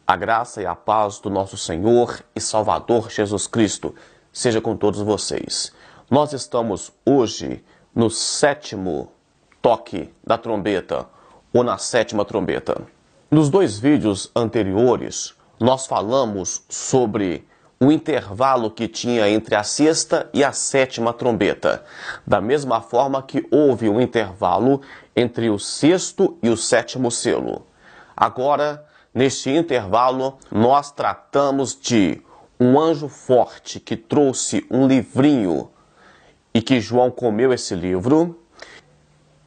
A graça e a paz do nosso Senhor e Salvador Jesus Cristo seja com todos vocês. Nós estamos hoje no 7º toque da trombeta, ou na 7ª trombeta. Nos 2 vídeos anteriores, nós falamos sobre o intervalo que tinha entre a 6ª e a 7ª trombeta. Da mesma forma que houve um intervalo entre o 6º e o 7º selo. Agora, neste intervalo, nós tratamos de um anjo forte que trouxe um livrinho e que João comeu esse livro,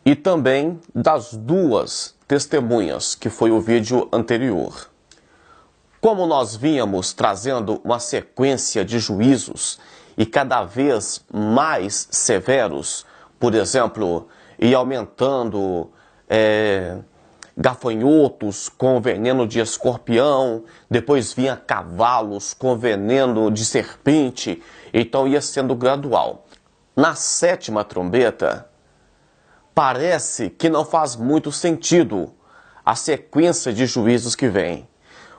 e também das 2 testemunhas, que foi o vídeo anterior. Como nós vínhamos trazendo uma sequência de juízos e cada vez mais severos, por exemplo, ia aumentando gafanhotos com veneno de escorpião, depois vinha cavalos com veneno de serpente, então ia sendo gradual. Na 7ª trombeta, parece que não faz muito sentido a sequência de juízos que vem,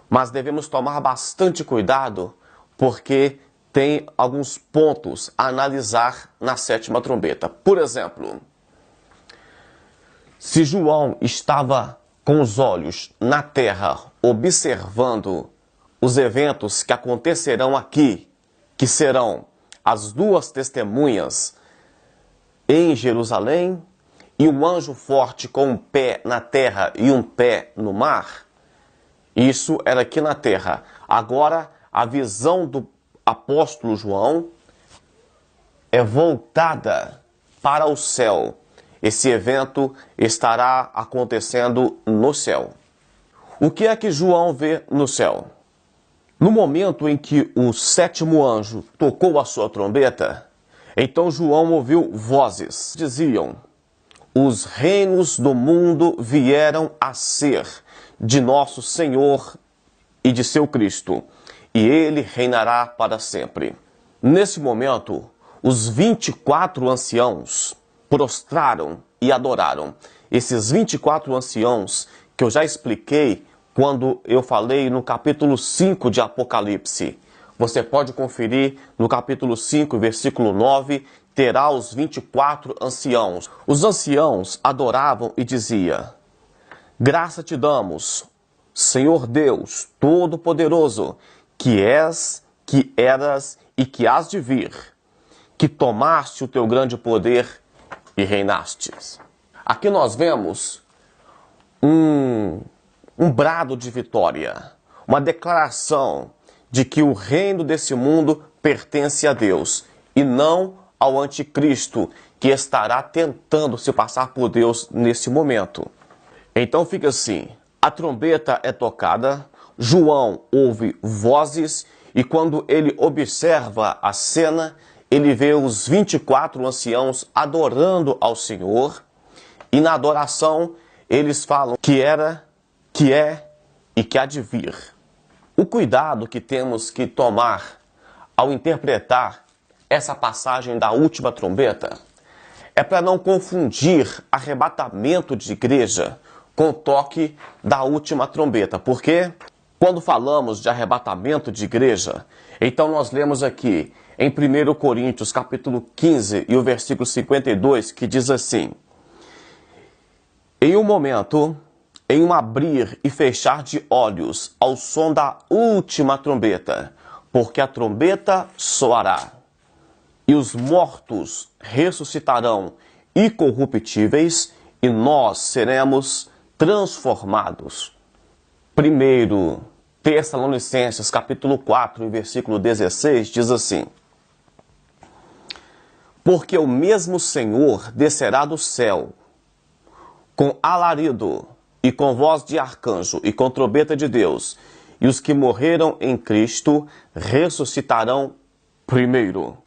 mas devemos tomar bastante cuidado porque tem alguns pontos a analisar na 7ª trombeta. Por exemplo, se João estava com os olhos na terra, observando os eventos que acontecerão aqui, que serão as 2 testemunhas em Jerusalém, e um anjo forte com um pé na terra e um pé no mar, isso era aqui na terra. Agora, a visão do apóstolo João é voltada para o céu. Esse evento estará acontecendo no céu. O que é que João vê no céu? No momento em que o 7º anjo tocou a sua trombeta, então João ouviu vozes. Diziam: os reinos do mundo vieram a ser de nosso Senhor e de seu Cristo, e ele reinará para sempre. Nesse momento, os 24 anciãos prostraram e adoraram. Esses 24 anciãos que eu já expliquei quando eu falei no capítulo 5 de Apocalipse. Você pode conferir no capítulo 5, versículo 9, terá os 24 anciãos. Os anciãos adoravam e diziam: graça te damos, Senhor Deus Todo-Poderoso, que és, que eras e que hás de vir, que tomaste o teu grande poder e reinastes. Aqui nós vemos um brado de vitória, uma declaração de que o reino desse mundo pertence a Deus e não ao anticristo que estará tentando se passar por Deus nesse momento. Então fica assim, a trombeta é tocada, João ouve vozes e quando ele observa a cena, ele vê os 24 anciãos adorando ao Senhor, e na adoração eles falam que era, que é e que há de vir. O cuidado que temos que tomar ao interpretar essa passagem da última trombeta é para não confundir arrebatamento de igreja com o toque da última trombeta. Porque quando falamos de arrebatamento de igreja, então nós lemos aqui em 1 Coríntios capítulo 15 e o versículo 52, que diz assim: em um momento, em um abrir e fechar de olhos, ao som da última trombeta, porque a trombeta soará, e os mortos ressuscitarão incorruptíveis, e nós seremos transformados. 1 Tessalonicenses capítulo 4, versículo 16, diz assim: porque o mesmo Senhor descerá do céu, com alarido, e com voz de arcanjo, e com trombeta de Deus, e os que morreram em Cristo ressuscitarão primeiro.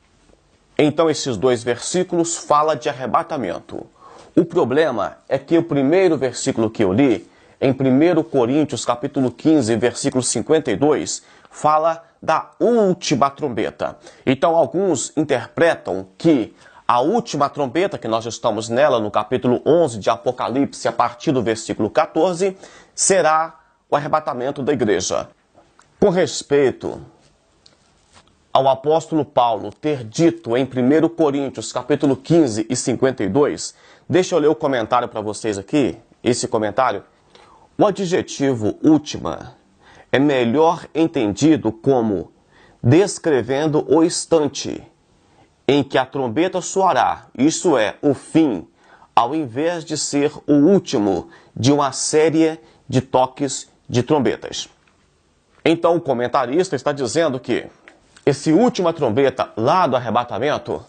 Então esses 2 versículos falam de arrebatamento. O problema é que o primeiro versículo que eu li, em 1 Coríntios capítulo 15, versículo 52, fala da última trombeta. Então alguns interpretam que a última trombeta, que nós estamos nela no capítulo 11 de Apocalipse, a partir do versículo 14, será o arrebatamento da igreja. Com respeito ao apóstolo Paulo ter dito em 1 Coríntios, capítulo 15 e 52, deixa eu ler o comentário para vocês aqui, esse comentário. O adjetivo última é melhor entendido como descrevendo o instante em que a trombeta soará, isso é, o fim, ao invés de ser o último de uma série de toques de trombetas. Então o comentarista está dizendo que esse última trombeta lá do arrebatamento,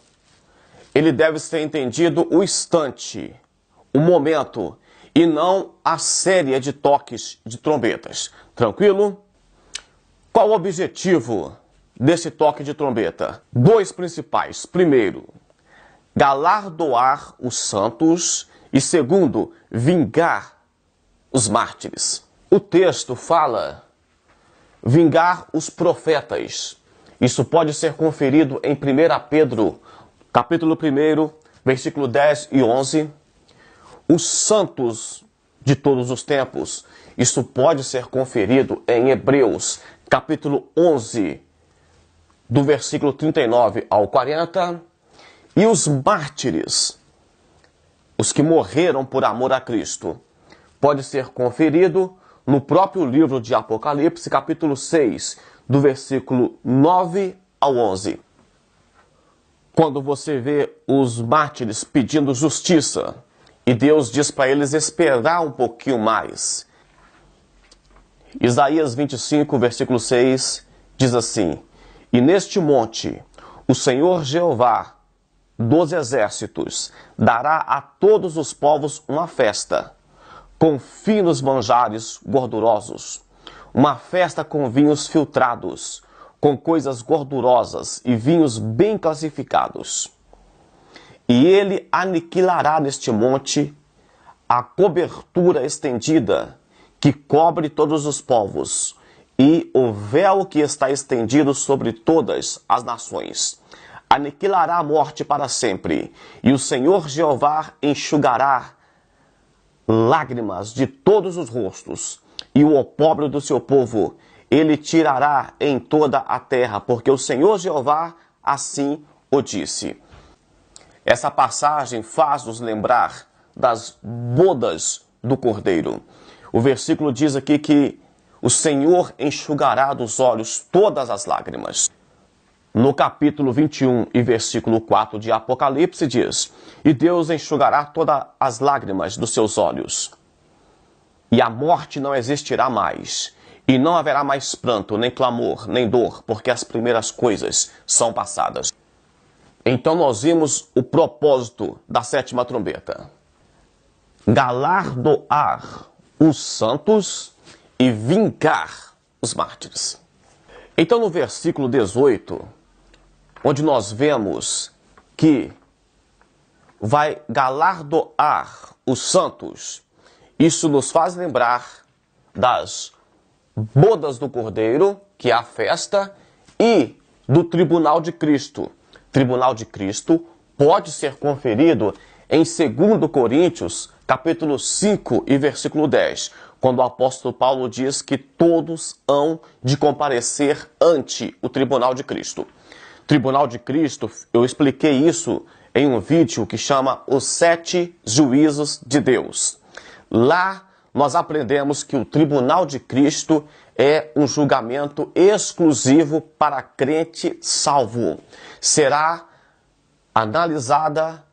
ele deve ser entendido o instante, o momento, e não a série de toques de trombetas. Tranquilo? Qual o objetivo desse toque de trombeta? Dois principais. Primeiro, galardoar os santos e segundo, vingar os mártires. O texto fala vingar os profetas. Isso pode ser conferido em 1 Pedro, capítulo 1, versículo 10 e 11. Os santos de todos os tempos. Isso pode ser conferido em Hebreus, capítulo 11, do versículo 39 ao 40. E os mártires, os que morreram por amor a Cristo, pode ser conferido no próprio livro de Apocalipse, capítulo 6, do versículo 9 ao 11. Quando você vê os mártires pedindo justiça, e Deus diz para eles esperar um pouquinho mais. Isaías 25, versículo 6, diz assim: E neste monte o Senhor Jeová dos exércitos dará a todos os povos uma festa, com finos manjares gordurosos, uma festa com vinhos filtrados, com coisas gordurosas e vinhos bem classificados. E ele aniquilará neste monte a cobertura estendida que cobre todos os povos, e o véu que está estendido sobre todas as nações. Aniquilará a morte para sempre, e o Senhor Jeová enxugará lágrimas de todos os rostos, e o opróbrio do seu povo ele tirará em toda a terra, porque o Senhor Jeová assim o disse. Essa passagem faz-nos lembrar das bodas do Cordeiro. O versículo diz aqui que o Senhor enxugará dos olhos todas as lágrimas. No capítulo 21 e versículo 4 de Apocalipse diz: E Deus enxugará todas as lágrimas dos seus olhos, e a morte não existirá mais, e não haverá mais pranto, nem clamor, nem dor, porque as primeiras coisas são passadas. Então nós vimos o propósito da sétima trombeta: galardoar os santos e vingar os mártires. Então no versículo 18, onde nós vemos que vai galardoar os santos, isso nos faz lembrar das bodas do Cordeiro, que é a festa, e do tribunal de Cristo. Tribunal de Cristo pode ser conferido em 2 Coríntios, capítulo 5 e versículo 10, quando o apóstolo Paulo diz que todos hão de comparecer ante o tribunal de Cristo. Tribunal de Cristo, eu expliquei isso em um vídeo que chama Os 7 Juízos de Deus. Lá nós aprendemos que o tribunal de Cristo é um julgamento exclusivo para crente salvo. Será analisada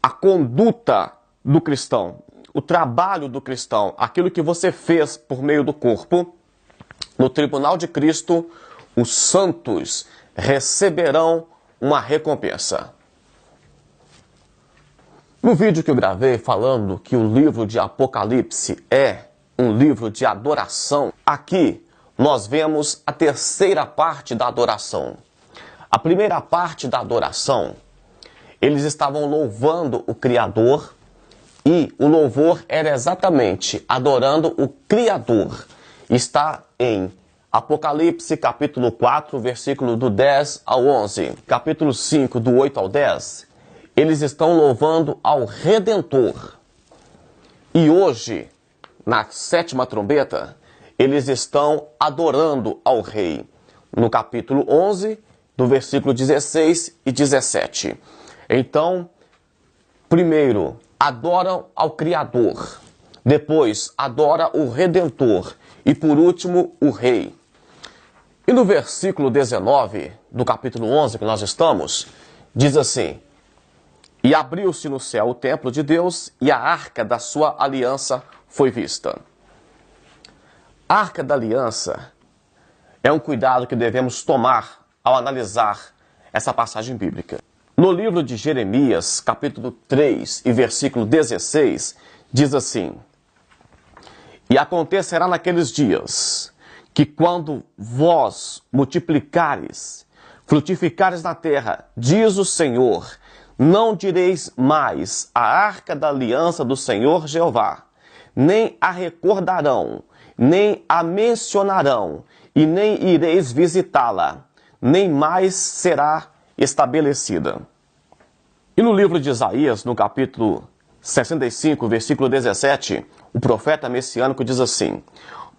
a conduta do cristão, o trabalho do cristão, aquilo que você fez por meio do corpo. No tribunal de Cristo, os santos receberão uma recompensa. No vídeo que eu gravei falando que o livro de Apocalipse é um livro de adoração, aqui nós vemos a terceira parte da adoração. A primeira parte da adoração, eles estavam louvando o Criador, e o louvor era exatamente adorando o Criador. Está em Apocalipse capítulo 4, versículo do 10 ao 11, capítulo 5, do 8 ao 10, eles estão louvando ao Redentor. E hoje, na sétima trombeta, eles estão adorando ao rei. No capítulo 11, do versículo 16 e 17. Então, primeiro, adoram ao Criador. Depois, adora o Redentor. E por último, o rei. E no versículo 19, do capítulo 11 que nós estamos, diz assim: E abriu-se no céu o templo de Deus, e a arca da sua aliança foi vista. A arca da aliança é um cuidado que devemos tomar ao analisar essa passagem bíblica. No livro de Jeremias, capítulo 3 e versículo 16, diz assim: E acontecerá naqueles dias que quando vós multiplicares, frutificares na terra, diz o Senhor, não direis mais a arca da aliança do Senhor Jeová, nem a recordarão, nem a mencionarão, e nem ireis visitá-la, nem mais será estabelecida. E no livro de Isaías, no capítulo 65, versículo 17, o profeta messiânico diz assim: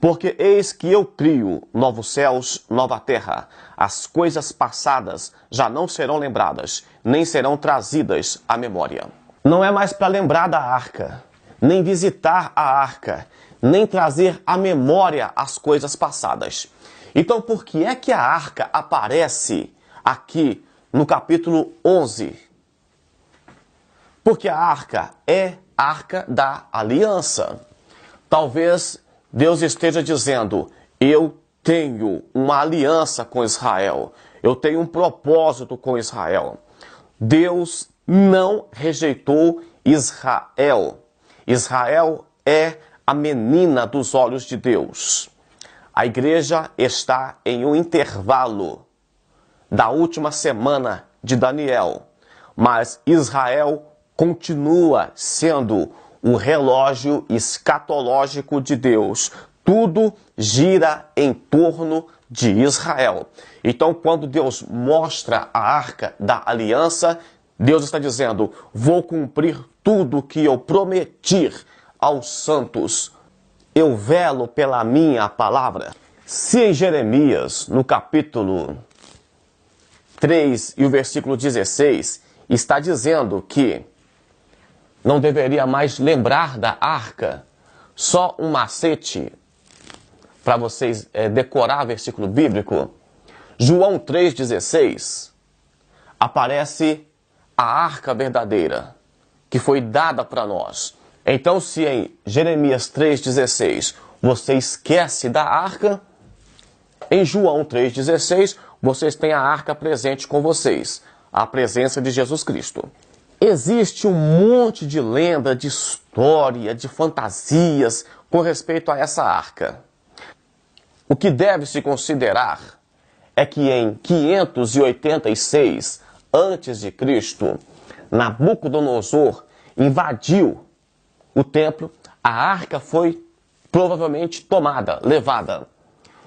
Porque eis que eu crio novos céus, nova terra. As coisas passadas já não serão lembradas, nem serão trazidas à memória. Não é mais para lembrar da arca, nem visitar a arca, nem trazer à memória as coisas passadas. Então, por que é que a arca aparece aqui no capítulo 11? Porque a arca é a arca da aliança. Talvez Deus esteja dizendo: eu tenho uma aliança com Israel. Eu tenho um propósito com Israel. Deus não rejeitou Israel. Israel é a menina dos olhos de Deus. A igreja está em um intervalo da última semana de Daniel, mas Israel continua sendo o relógio escatológico de Deus. Tudo gira em torno de Israel. Então, quando Deus mostra a arca da aliança, Deus está dizendo: vou cumprir tudo que eu prometi aos santos. Eu velo pela minha palavra. Se em Jeremias, no capítulo 3 e o versículo 16, está dizendo que não deveria mais lembrar da arca, só um macete para vocês decorar versículo bíblico, João 3,16, aparece a arca verdadeira, que foi dada para nós. Então, se em Jeremias 3,16 você esquece da arca, em João 3,16 vocês têm a arca presente com vocês, a presença de Jesus Cristo. Existe um monte de lenda, de história, de fantasias com respeito a essa arca. O que deve se considerar é que em 586 a.C., Nabucodonosor invadiu o templo, a arca foi provavelmente tomada, levada.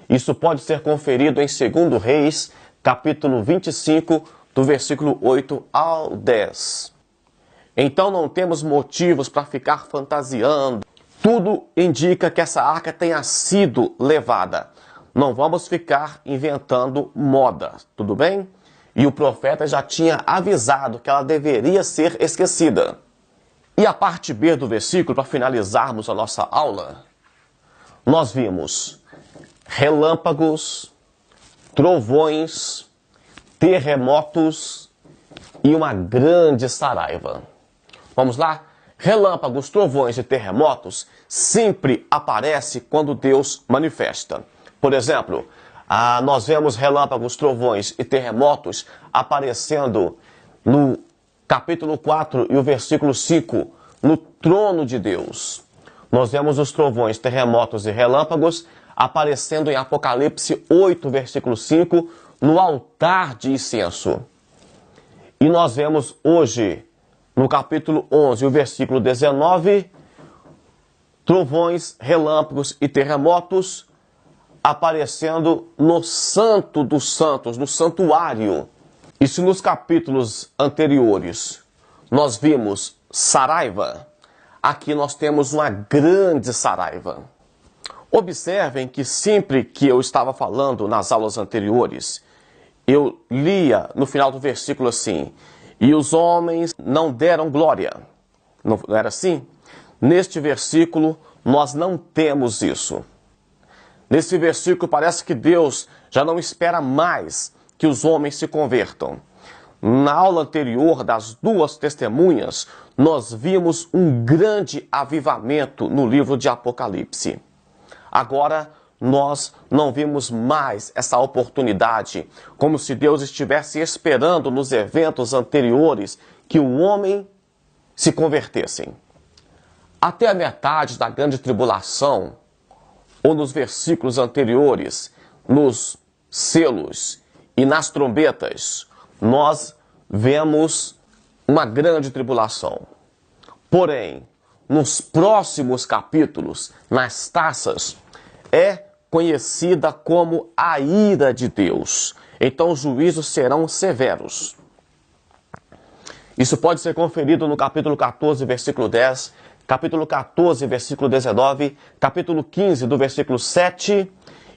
Isso pode ser conferido em 2 Reis, capítulo 25, do versículo 8 ao 10. Então não temos motivos para ficar fantasiando. Tudo indica que essa arca tenha sido levada. Não vamos ficar inventando moda, tudo bem? E o profeta já tinha avisado que ela deveria ser esquecida. E a parte B do versículo, para finalizarmos a nossa aula, nós vimos relâmpagos, trovões, terremotos e uma grande saraiva. Vamos lá? Relâmpagos, trovões e terremotos sempre aparecem quando Deus manifesta. Por exemplo, nós vemos relâmpagos, trovões e terremotos aparecendo no capítulo 4 e o versículo 5, no trono de Deus. Nós vemos os trovões, terremotos e relâmpagos aparecendo em Apocalipse 8, versículo 5, no altar de incenso. E nós vemos hoje, no capítulo 11, o versículo 19, trovões, relâmpagos e terremotos aparecendo no Santo dos Santos, no santuário. E se nos capítulos anteriores nós vimos saraiva, aqui nós temos uma grande saraiva. Observem que sempre que eu estava falando nas aulas anteriores, eu lia no final do versículo assim: e os homens não deram glória. Não era assim? Neste versículo, nós não temos isso. Nesse versículo, parece que Deus já não espera mais que os homens se convertam. Na aula anterior das duas testemunhas, nós vimos um grande avivamento no livro de Apocalipse. Agora, nós não vimos mais essa oportunidade, como se Deus estivesse esperando nos eventos anteriores que o homem se convertessem. Até a metade da grande tribulação, ou nos versículos anteriores, nos selos e nas trombetas, nós vemos uma grande tribulação. Porém, nos próximos capítulos, nas taças, é conhecida como a ira de Deus. Então os juízos serão severos. Isso pode ser conferido no capítulo 14, versículo 10, capítulo 14, versículo 19, capítulo 15, do versículo 7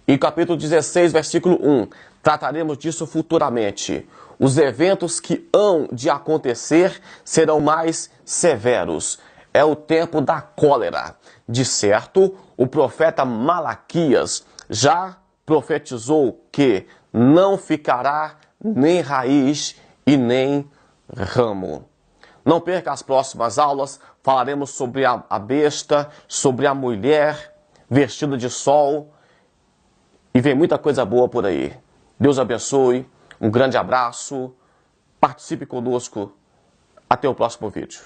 e capítulo 16, versículo 1. Trataremos disso futuramente. Os eventos que hão de acontecer serão mais severos. É o tempo da cólera. De certo, o profeta Malaquias já profetizou que não ficará nem raiz e nem ramo. Não perca as próximas aulas, falaremos sobre a besta, sobre a mulher vestida de sol, e vem muita coisa boa por aí. Deus abençoe, um grande abraço, participe conosco, até o próximo vídeo.